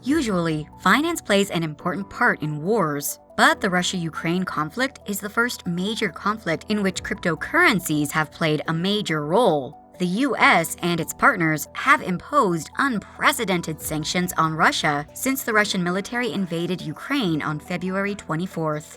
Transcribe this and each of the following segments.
Usually, finance plays an important part in wars, but the Russia-Ukraine conflict is the first major conflict in which cryptocurrencies have played a major role. The US and its partners have imposed unprecedented sanctions on Russia since the Russian military invaded Ukraine on February 24th.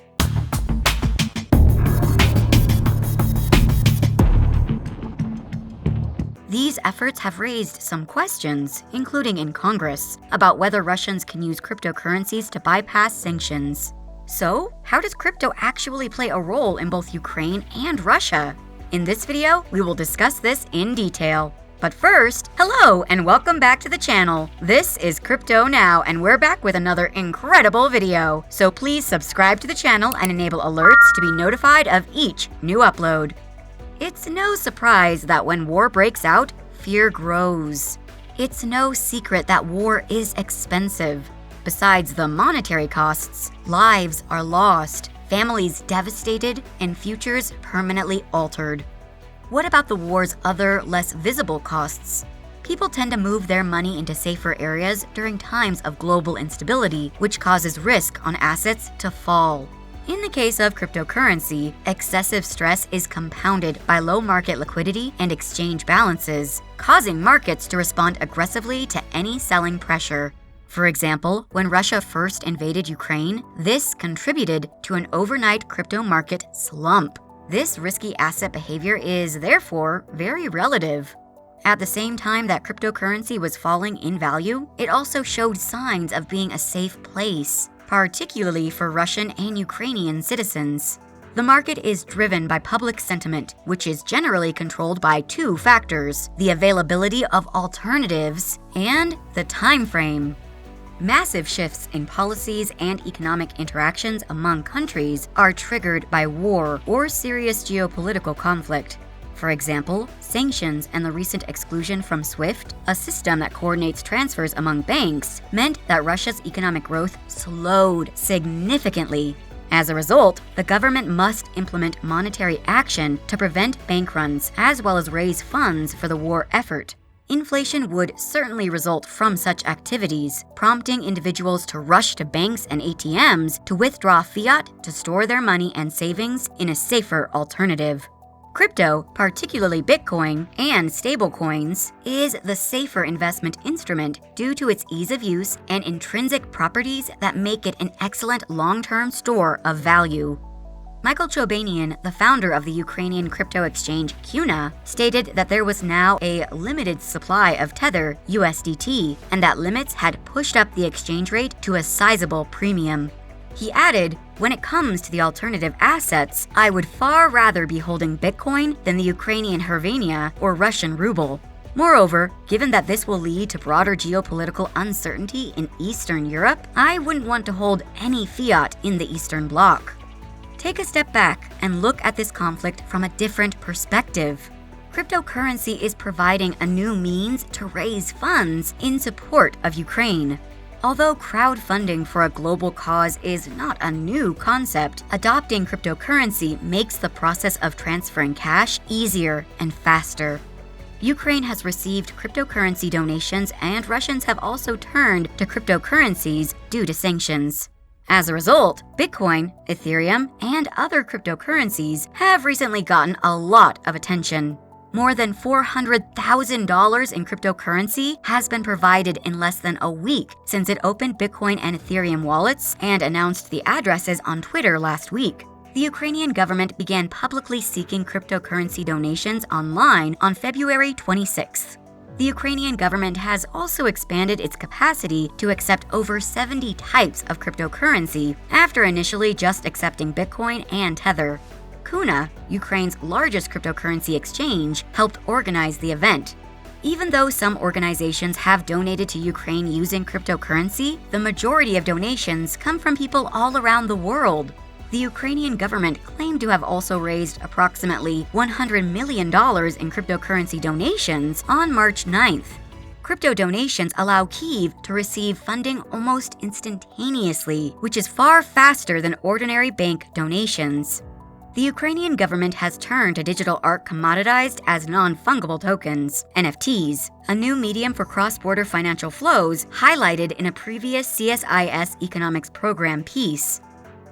These efforts have raised some questions, including in Congress, about whether Russians can use cryptocurrencies to bypass sanctions. So, how does crypto actually play a role in both Ukraine and Russia? In this video, we will discuss this in detail. But first, hello and welcome back to the channel. This is CryptoNow and we're back with another incredible video. So please subscribe to the channel and enable alerts to be notified of each new upload. It's no surprise that when war breaks out, fear grows. It's no secret that war is expensive. Besides the monetary costs, lives are lost, families devastated, and futures permanently altered. What about the war's other, less visible costs? People tend to move their money into safer areas during times of global instability, which causes risk on assets to fall. In the case of cryptocurrency, excessive stress is compounded by low market liquidity and exchange balances, causing markets to respond aggressively to any selling pressure. For example, when Russia first invaded Ukraine, this contributed to an overnight crypto market slump. This risky asset behavior is therefore very relative. At the same time that cryptocurrency was falling in value, it also showed signs of being a safe place, particularly for Russian and Ukrainian citizens. The market is driven by public sentiment, which is generally controlled by two factors: the availability of alternatives and the time frame. Massive shifts in policies and economic interactions among countries are triggered by war or serious geopolitical conflict. For example, sanctions and the recent exclusion from SWIFT, a system that coordinates transfers among banks, meant that Russia's economic growth slowed significantly. As a result, the government must implement monetary action to prevent bank runs, as well as raise funds for the war effort. Inflation would certainly result from such activities, prompting individuals to rush to banks and ATMs to withdraw fiat to store their money and savings in a safer alternative. Crypto, particularly Bitcoin and stablecoins, is the safer investment instrument due to its ease of use and intrinsic properties that make it an excellent long-term store of value. Michael Chobanian, the founder of the Ukrainian crypto exchange Kuna, stated that there was now a limited supply of Tether USDT and that limits had pushed up the exchange rate to a sizable premium. He added, "When it comes to the alternative assets, I would far rather be holding Bitcoin than the Ukrainian hryvnia or Russian ruble. Moreover, given that this will lead to broader geopolitical uncertainty in Eastern Europe, I wouldn't want to hold any fiat in the Eastern Bloc." Take a step back and look at this conflict from a different perspective. Cryptocurrency is providing a new means to raise funds in support of Ukraine. Although crowdfunding for a global cause is not a new concept, adopting cryptocurrency makes the process of transferring cash easier and faster. Ukraine has received cryptocurrency donations, and Russians have also turned to cryptocurrencies due to sanctions. As a result, Bitcoin, Ethereum, and other cryptocurrencies have recently gotten a lot of attention. More than $400,000 in cryptocurrency has been provided in less than a week since it opened Bitcoin and Ethereum wallets and announced the addresses on Twitter last week. The Ukrainian government began publicly seeking cryptocurrency donations online on February 26th. The Ukrainian government has also expanded its capacity to accept over 70 types of cryptocurrency after initially just accepting Bitcoin and Tether. Kuna, Ukraine's largest cryptocurrency exchange, helped organize the event. Even though some organizations have donated to Ukraine using cryptocurrency, the majority of donations come from people all around the world. The Ukrainian government claimed to have also raised approximately $100 million in cryptocurrency donations on March 9th. Crypto donations allow Kyiv to receive funding almost instantaneously, which is far faster than ordinary bank donations. The Ukrainian government has turned to digital art commoditized as non-fungible tokens, NFTs, a new medium for cross-border financial flows highlighted in a previous CSIS economics program piece.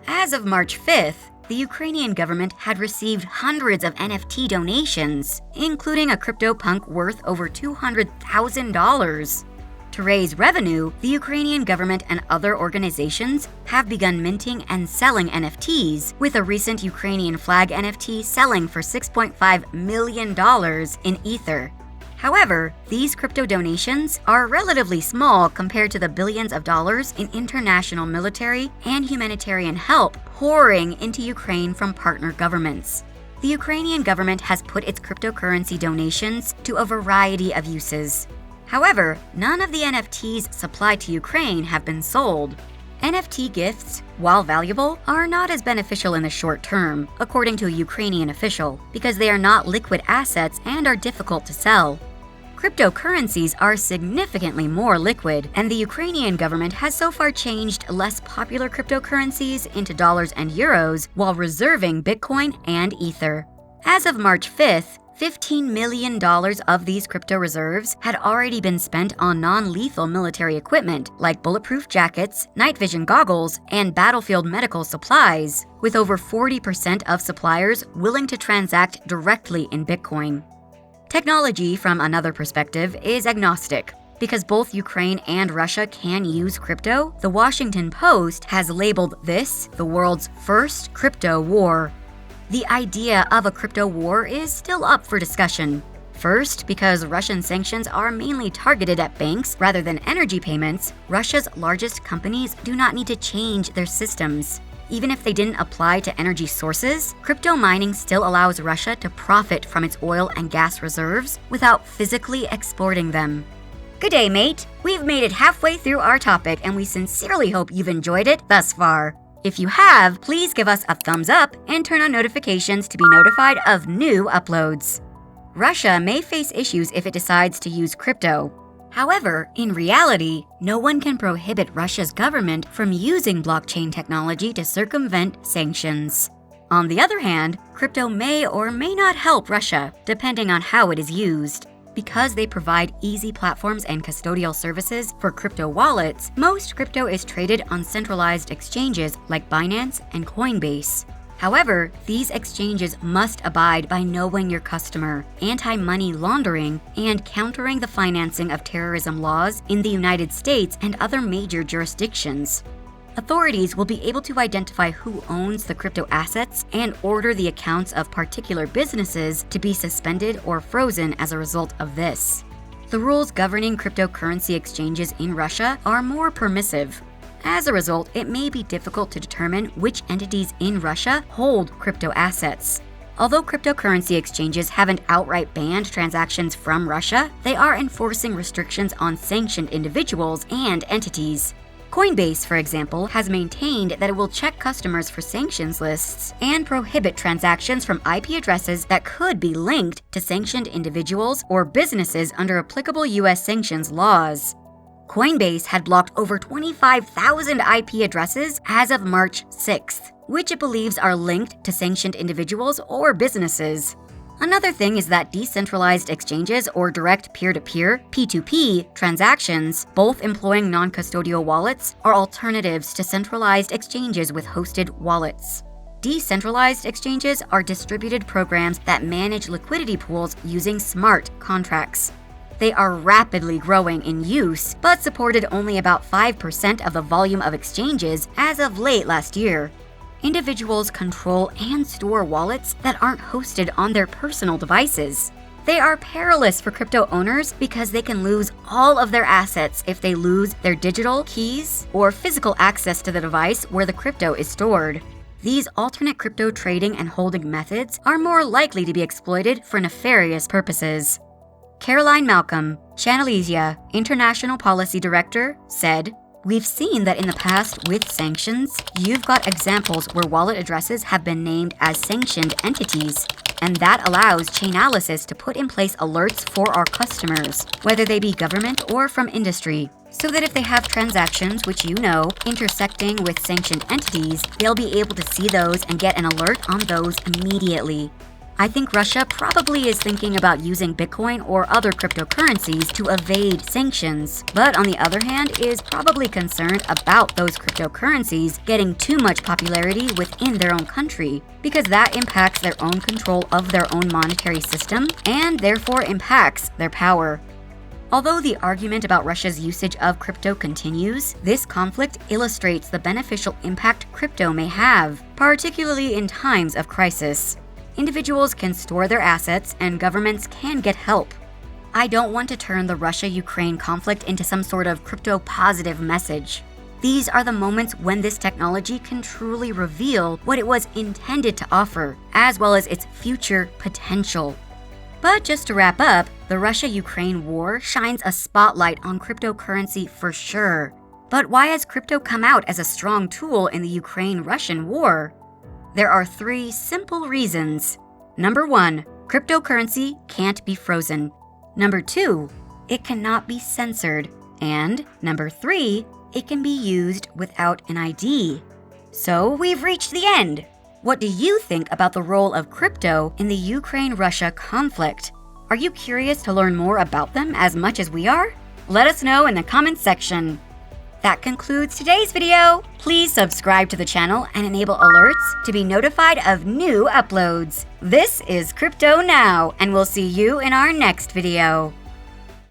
As of March 5th, the Ukrainian government had received hundreds of NFT donations, including a CryptoPunk worth over $200,000. To raise revenue, the Ukrainian government and other organizations have begun minting and selling NFTs, with a recent Ukrainian flag NFT selling for $6.5 million in Ether. However, these crypto donations are relatively small compared to the billions of dollars in international military and humanitarian help pouring into Ukraine from partner governments. The Ukrainian government has put its cryptocurrency donations to a variety of uses. However, none of the NFTs supplied to Ukraine have been sold. NFT gifts, while valuable, are not as beneficial in the short term, according to a Ukrainian official, because they are not liquid assets and are difficult to sell. Cryptocurrencies are significantly more liquid, and the Ukrainian government has so far changed less popular cryptocurrencies into dollars and euros while reserving Bitcoin and Ether. As of March 5th, $15 million of these crypto reserves had already been spent on non-lethal military equipment like bulletproof jackets, night vision goggles, and battlefield medical supplies, with over 40% of suppliers willing to transact directly in Bitcoin. Technology, from another perspective, is agnostic. Because both Ukraine and Russia can use crypto, the Washington Post has labeled this the world's first crypto war. The idea of a crypto war is still up for discussion. First, because Russian sanctions are mainly targeted at banks rather than energy payments, Russia's largest companies do not need to change their systems. Even if they didn't apply to energy sources, crypto mining still allows Russia to profit from its oil and gas reserves without physically exporting them. Good day, mate! We've made it halfway through our topic, and we sincerely hope you've enjoyed it thus far. If you have, please give us a thumbs up and turn on notifications to be notified of new uploads. Russia may face issues if it decides to use crypto. However, in reality, no one can prohibit Russia's government from using blockchain technology to circumvent sanctions. On the other hand, crypto may or may not help Russia, depending on how it is used. Because they provide easy platforms and custodial services for crypto wallets, most crypto is traded on centralized exchanges like Binance and Coinbase. However, these exchanges must abide by knowing your customer, anti-money laundering, and countering the financing of terrorism laws in the United States and other major jurisdictions. Authorities will be able to identify who owns the crypto assets and order the accounts of particular businesses to be suspended or frozen as a result of this. The rules governing cryptocurrency exchanges in Russia are more permissive. As a result, it may be difficult to determine which entities in Russia hold crypto assets. Although cryptocurrency exchanges haven't outright banned transactions from Russia, they are enforcing restrictions on sanctioned individuals and entities. Coinbase, for example, has maintained that it will check customers for sanctions lists and prohibit transactions from IP addresses that could be linked to sanctioned individuals or businesses under applicable U.S. sanctions laws. Coinbase had blocked over 25,000 IP addresses as of March 6th, which it believes are linked to sanctioned individuals or businesses. Another thing is that decentralized exchanges or direct peer-to-peer (P2P) transactions, both employing non-custodial wallets, are alternatives to centralized exchanges with hosted wallets. Decentralized exchanges are distributed programs that manage liquidity pools using smart contracts. They are rapidly growing in use, but supported only about 5% of the volume of exchanges as of late last year. Individuals control and store wallets that aren't hosted on their personal devices. They are perilous for crypto owners because they can lose all of their assets if they lose their digital keys or physical access to the device where the crypto is stored. These alternate crypto trading and holding methods are more likely to be exploited for nefarious purposes. Caroline Malcolm, Channelisia International Policy Director, said, "We've seen that in the past with sanctions, you've got examples where wallet addresses have been named as sanctioned entities, and that allows Chainalysis to put in place alerts for our customers, whether they be government or from industry. so that if they have transactions which intersecting with sanctioned entities, they'll be able to see those and get an alert on those immediately. I think Russia probably is thinking about using Bitcoin or other cryptocurrencies to evade sanctions, but on the other hand is probably concerned about those cryptocurrencies getting too much popularity within their own country, because that impacts their own control of their own monetary system and therefore impacts their power. Although the argument about Russia's usage of crypto continues, this conflict illustrates the beneficial impact crypto may have, particularly in times of crisis. Individuals can store their assets and governments can get help. I don't want to turn the Russia-Ukraine conflict into some sort of crypto-positive message. These are the moments when this technology can truly reveal what it was intended to offer, as well as its future potential. But just to wrap up, the Russia-Ukraine war shines a spotlight on cryptocurrency for sure. But why has crypto come out as a strong tool in the Ukraine-Russian war? There are 3 simple reasons. Number 1, cryptocurrency can't be frozen. Number 2, it cannot be censored. And number 3, it can be used without an ID. So we've reached the end. What do you think about the role of crypto in the Ukraine-Russia conflict? Are you curious to learn more about them as much as we are? Let us know in the comments section. That concludes today's video. Please subscribe to the channel and enable alerts to be notified of new uploads. This is CryptoNow, and we'll see you in our next video.